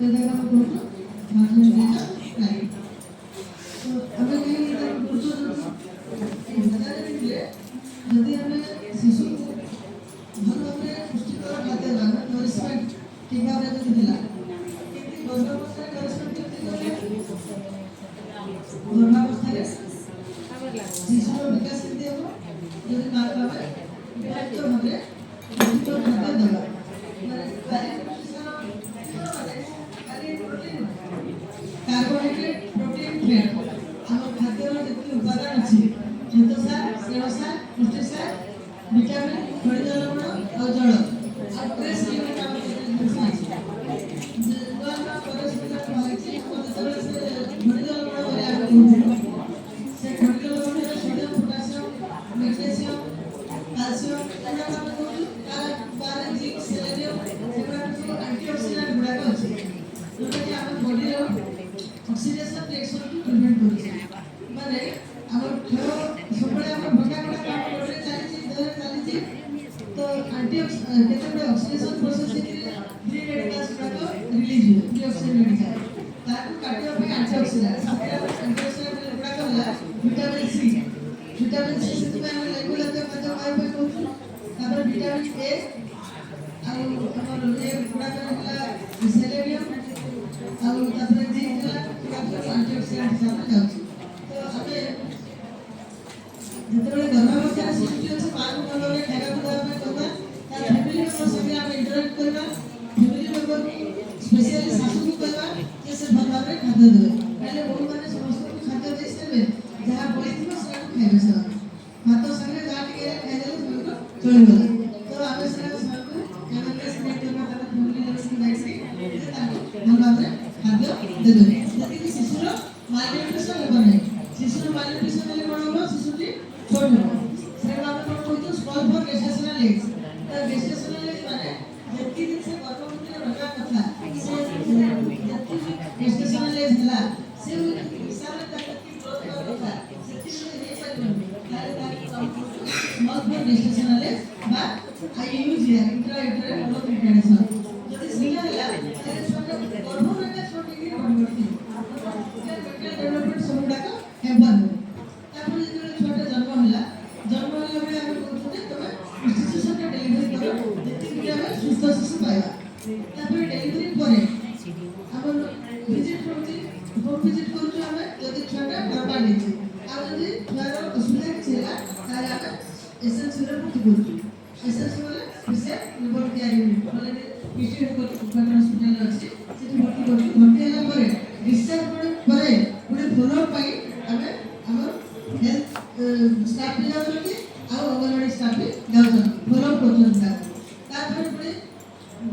जगह हम कहूँ माध्यमिक नहीं तो हमें कहीं गुरुत्व यदि हमें शिशु को भल भाव पुष्टिकर खाद्य देवा नरिशमेंट ठीक भाव में जो दिला कि गर्भावस्था नरिशमेंट केमती कले गर्भावस्था शिशुर विकास केमती हम यदि माँ भाव विभाजित भाव पुष्टिकर खाद्य देवा कार्बोहाइड्रेट प्रोटीन फैट आम खाद्य जितने उपादान अच्छी श्वेतसार स्नेहसार पुष्टिसार विटामिन खनिज लवण और जल और ट्रेस एलिमेंट आम खनिज लवण से खनिज लवण sodium potassium magnesium calcium zinc selenium antioxidant गुड़ाक अच्छे जोटा कि आम बॉडी ऑक्सीडेशन रिएक्शन को प्रिवेंट करछे माने हमर खेल सबले हमर भंगा गुडा काम बॉडी चलीछि देह चलीछि तो केते ऑक्सीडेशन प्रोसेस के फ्री रेडिकल्स गुडा रिलीज हो फ्री ऑक्सीजन रेडिकल ताकू काटियो पे एंटीऑक्सीडेंट सबले एंटीऑक्सीडेंट गुडा कहला विटामिन सी से हम रेगुलर के मध्य वायु पे कहू तापर विटामिन ए और हमर ये गुडा कहला सेलेनियम और तापर जिंक एंटीऑक्सीडेंट हिसाब से जाउछि तो हमें जेतबे गर्भावस्था शिशु अछि मां को भलो रे खाଇବା को देबा कहबा तार फैमिली मेंबर संगे हम इंटरेक्ट करबा फैमिली मेंबर को स्पेशली सासू को कहबा कि से भल भाव रे खाद्य देबे पहले बहु माने समस्त को खाद्य देइ सेबे जहां बळी थिबो से खाइबे से भात संगे जा टिके खाइ देले सबको चली गला तो आबे से सबको केमन से नेट करबा तार फैमिली लेवल की लाइक से तार भल भाव रे खाद्य देबे यदि शिशुर मालन्यूट्रिशन हेबा नै शिशुर मालन्यूट्रिशन हेले कोन हो शिशुटी छोट हो से हम कोन कहतो स्मॉल फॉर गेस्टेशनल एज तो गेस्टेशनल एज माने जति दिन से गर्भवती रहला कथा से गेस्टेशनल एज हला से हिसाब तक की ग्रोथ कर कथा सेति से हे पाइबो तारे स्मॉल फॉर गेस्टेशनल एज बा आईयूजी इंट्रायूटेराइन ग्रोथ रिटार्डेशन यदि सिला हला तारे छोट गर्भवती छोट की परिवर्तन डेवलपमेंट सब गुडा हेबन तापर जे छोटे जन्म होला बळे हम कहते तबे इंस्टीट्यूशन के डेलीवरी करो जति कि हम सुस्थ शिशु पाइबा तापर डेलीवरी परे हम विजिट करछि होम विजिट करछु हम यदि छोटा बर्बाद हेछि आ यदि छुआर असुविधा छिला ताले हम एसेंशियल भर्ती करछु एसेंशियल विशेष निबल केयर यूनिट बोले पीसीएस को हॉस्पिटल अछि सेठी भर्ती करछु भर्ती होला परे डिस्चार्ज परे पुणे फॉलो पाई हमें हमर हेल्थ स्टाफ ले जाउ कि आ अंगनवाड़ी स्टाफ भी जाउ फॉलो करछन तापर पुणे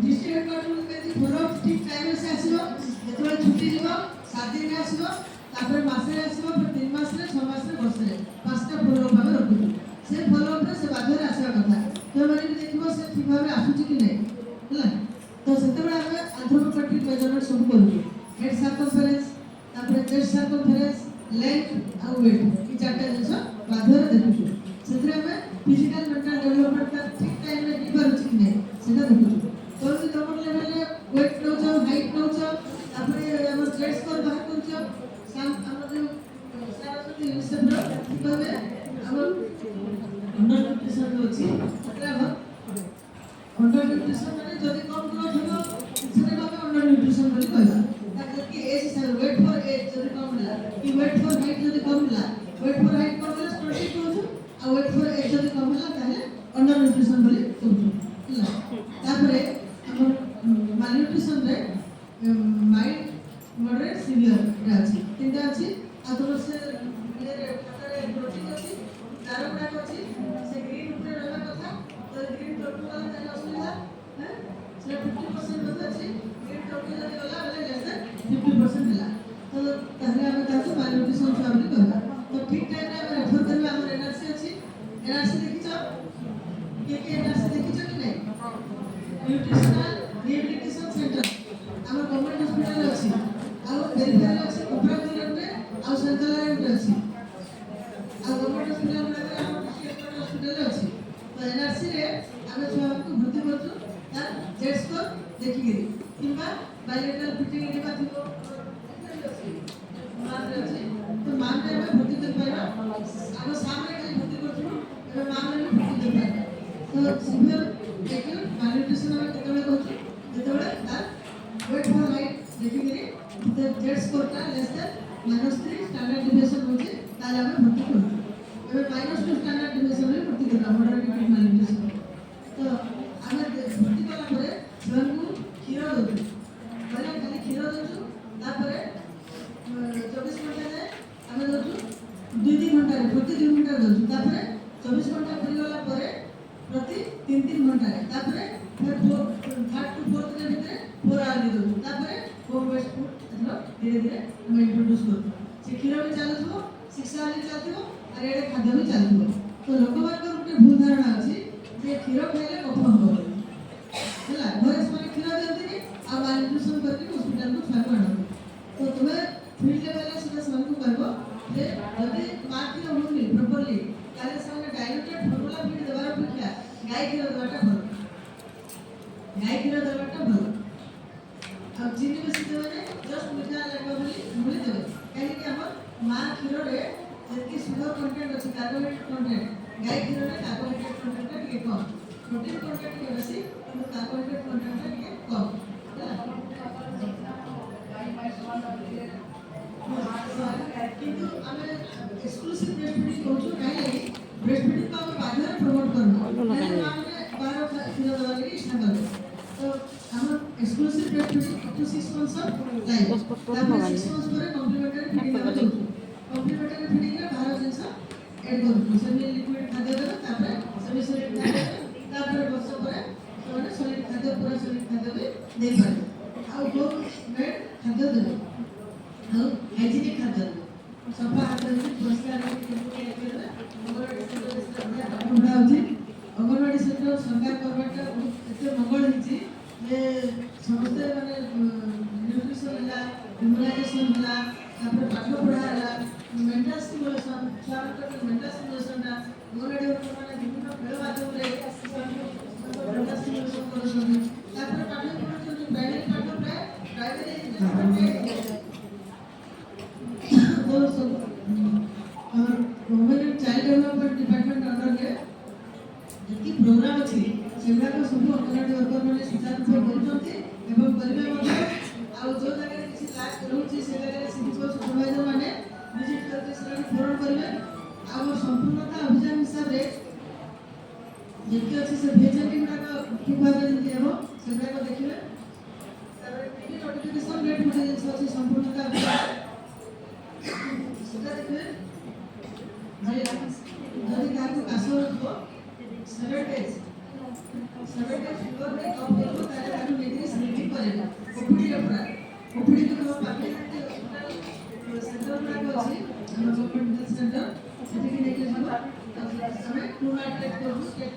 डिस्ट्रिक्ट हेडक्वार्टर में फॉलो ठीक टाइम से आसीबो जेतबे छुट्टी जीवो 7 दिन रे आसीबो तापर मासे आसीबो फिर 3 मास रे 6 मास रे वर्ष रे पांचटा फॉलो भाबे रखु से फॉलो पे से बाधर आसीबा कथा तो माने देखिबो से ठीक भाबे आसुची कि नै हला तो सेतबे हम एंथ्रोपोमेट्रिक मेजरमेंट सब करू हेड सर्कमफरेंस तापर चेस्ट सर्कमफरेंस लेंथ और वेट ई चारटा जिंस बाधर देखु सेतरे हम फिजिकल मेंटल डेवलपमेंट का ठीक टाइम रे निबर अछि कि नै सेटा देखु तो जे तमन लेवल रे वेट नो छ हाइट नो छ तापर हम चेस्ट स्कोर बाहर करू छ साम हमर जो सरस्वती रिसेप्टर तबे हम अंडर न्यूट्रिशन अछि सेतरे हम अंडर न्यूट्रिशन माने जदी कम ग्रोथ हो सेटा हम अंडर न्यूट्रिशन बोली कहबा ताकि कि age sir wait for age जदी कम होला कि वेट फॉर हाइट जदी कम होला वेट फॉर हाइट कम होला स्टडी कहू आ वेट फॉर एज जदी कम होला ताले अंडर न्यूट्रिशन बोली कहू होला तापरे हम मालन्यूट्रिशन रे माइल्ड मॉडरेट सीवियर रे अछि तीनटा अछि आ दोनो से ये खातारे प्रोटीन अछि तार गुडा अछि से ग्रीन ऊपर रहला कथा तो ग्रीन टोटल वाला ताले असुविधा है से 50% बता अछि ग्रीन टोटल जदी होला बले लेस देन 50% होला तो ताहले हम ताको मालन्यूट्रिशन सामने कहला तो ठीक टाइम रे हम रेफर करबा हमर एनआरसी अछि एनआरसी देखिछो के एनआरसी देखिछो कि नै न्यूट्रिशनल रिहेबिलिटेशन सेंटर हमर गवर्नमेंट हॉस्पिटल अछि आ वेलफेयर अछि कोपरापुर रे आ सेंट्रल रे अछि आ गवर्नमेंट हॉस्पिटल रे हमर डिस्ट्रिक्ट हॉस्पिटल अछि तो एनआरसी रे हम छुआ को भर्ती करछु तार जेड स्कोर देखि किंबा बायोलेटरल फिटिंग एरिया थिबो मानरे अछि तो मानरे में भर्ती कर पाइबा आगो सामने खाली भर्ती करथिबो एबे मानरे में भर्ती कर पाइबा तो सिवियर एक्यूट मालन्यूट्रिशन में केतबे कहछि जेतबे तार वेट फॉर हाइट देखि करी द जेड स्कोर का लेस देन -3 स्टैंडर्ड डिविएशन होछि ताले हमें भर्ती करथि एबे -2 स्टैंडर्ड डिविएशन में भर्ती करबा मॉडरेट मालन्यूट्रिशन तो हमें भर्ती कला परे छुआंकु क्षीर दउछु पहले खाली क्षीर दउछु तापरे 24 घंटा जाए हमें दउछु 2-3 घंटा प्रति 2 घंटा दउछु तापरे 24 घंटा पूरी गला परे प्रति 3-3 घंटा तापरे फिर 3rd to 4th दिन भीतर 4 आवर दउछु तापरे होम बेस्ड फूड मतलब धीरे धीरे हम इंट्रोड्यूस करथु से क्षीर भी चालुथबो 6 आवर चालुथबो और एडे खाद्य भी चालुथबो तो लोकमानकर गोटे भूल धारणा अछि जे क्षीर खाइले कफ हबो ହେଲା ଘରେ ସେମାନେ କ୍ଷୀର ଦିଅନ୍ତିନି ଆଉ ମାଲନ୍ୟୁଟ୍ରିସନ୍ କରିକି ହସ୍ପିଟାଲକୁ ଛୁଆକୁ ଆଣନ୍ତି ତ ତୁମେ ଫିଲ୍ଡ ଲେଭେଲରେ ସେଟା ସେମାନଙ୍କୁ କହିବ ଯେ ଯଦି ମା କ୍ଷୀର ହଉନି ପ୍ରପରଲି ତାହେଲେ ସେମାନେ ଡାଇଲ୍ୟୁଟେଡ୍ ଫର୍ମୁଲା ଫିଡ୍ ଦେବାର ଅପେକ୍ଷା ଗାଈ କ୍ଷୀର ଦେବାଟା ଭଲ ଗାଈ କ୍ଷୀର ଦେବାଟା ଭଲ ଆଉ ଚିନି ବେଶୀ ଦେବେନି ଜଷ୍ଟ ମିଠା ଲାଗିବ ବୋଲି ମୁଳି ଦେବେ କାହିଁକି ଆମର ମା କ୍ଷୀରରେ ଯେତିକି ସୁଗର କଣ୍ଟେଣ୍ଟ ଅଛି କାର୍ବୋହାଇଡ୍ରେଟ୍ କଣ୍ଟେଣ୍ଟ ଗାଈ କ୍ଷୀରରେ କାର୍ବୋହାଇଡ୍ରେଟ୍ କଣ୍ଟେଣ୍ଟଟା ଟିକେ କମ୍ प्रोटीन कंटेंट के बेसी किंतु कार्बोहाइड्रेट कंटेंट ଟିକେ कम किंतु हमें एक्सक्लूसिव ब्रेस्ट फीडिंग कहछु काहे लागि ब्रेस्ट फीडिंग को हम बाहर प्रमोट करनो हमने 12 किलो दवा लगी इच्छा करो तो हम exclusive breastfeeding up to 6 months of life तापर 6 मंथ्स पर कॉम्प्लीमेंटरी फीडिंग हम दउछु कॉम्प्लीमेंटरी फीडिंग में बाहर जिंस ऐड करू सेमी लिक्विड खाद्य देबे तापर सेमी सॉलिड खाद्य तापर वर्ष पर तो सॉलिड खाद्य पूरा सॉलिड खाद्य भी दे पारे आ होम मेड खाद्य देबे आ हाइजीनिक खाद्य सफा हाथ से परिष्कार अंगनवाड़ी सेक्टर सरकार करवाटा एते मंगल हिची जे समस्त माने न्यूट्रिशन होला इम्यूनाइजेशन होला तापर पाठ पढ़ा होला मेंटल स्टिमुलेशन छात्र मेंटल स्टिमुलेशन ना अंगनवाड़ी वर्कर माने विभिन्न खेल माध्यम रे मेंटल स्टिमुलेशन करछन तापर पाठ पढ़छन प्राइमरी पाठ प्राइमरी तो सब और women and child development department under के जति प्रोग्राम अछि सेगुडा को सब अंगनवाड़ी वर्कर माने सुचारू रूप करूछन्ते एवं परिबे मध्ये आ जो जगह किसी लाग रहउछि से जगह सीडीपो सुपरवाइजर माने विजिट करके सेना पूर्ण करिवे आ संपूर्णता अभियान हिसाब रे जति अछि से भेजेंटी गुडा को ठीक भाबे जति हेबो सेगुडा को देखिले तारे टीवी नोटिफिकेशन रेट मध्ये जे अछि संपूर्णता अभियान सेटा देखिले जे जदि काको कासो हो 7 days फीवर में कम देबो तारे ताको नेगरी स्लीपिंग करेला ओपीडी अपना ओपीडी को पार्टमेंट हॉस्पिटल सेंटर में अछि गवर्नमेंट हेल्थ सेंटर सेठी के लेके जाबो हमें टू नाइट चेक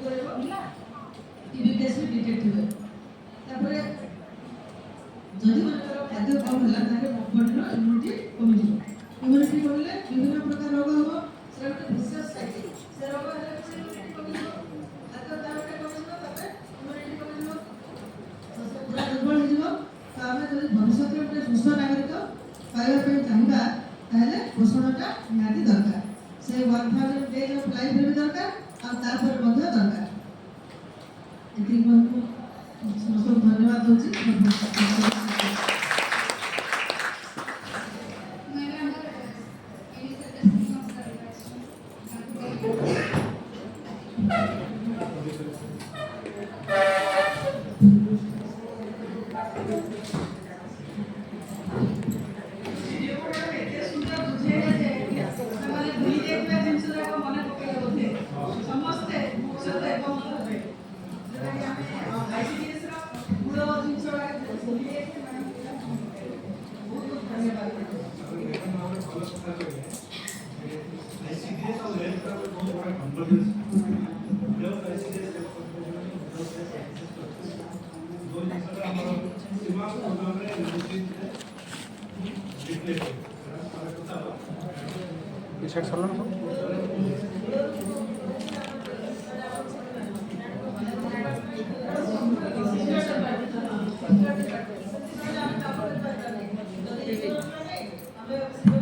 करबो टीबी केस भी डिटेक्ट होबे तापरे जदि मनकर खाद्य कम होला ताके बॉडी इम्यूनिटी कम जिवो इम्यूनिटी कमले विभिन्न प्रकार रोग होबो सेटा विशेष साइकिल से रोग हेले इम्यूनिटी कम जिवो खाद्य दामटा कम जिवो तापरे इम्यूनिटी कम जिवो पूरा दुर्बल हो जिवो तो हमें जदि भविष्य में एक सुस्थ नागरिक पाइबा पे चाहिबा ताहले पोषणटा निहाती दरकार से 1000 डेज ऑफ लाइफ भी दरकार और तापर मध्ये दरकार एति को समस्त धन्यवाद दोची टी-शर्ट सर ଆମେ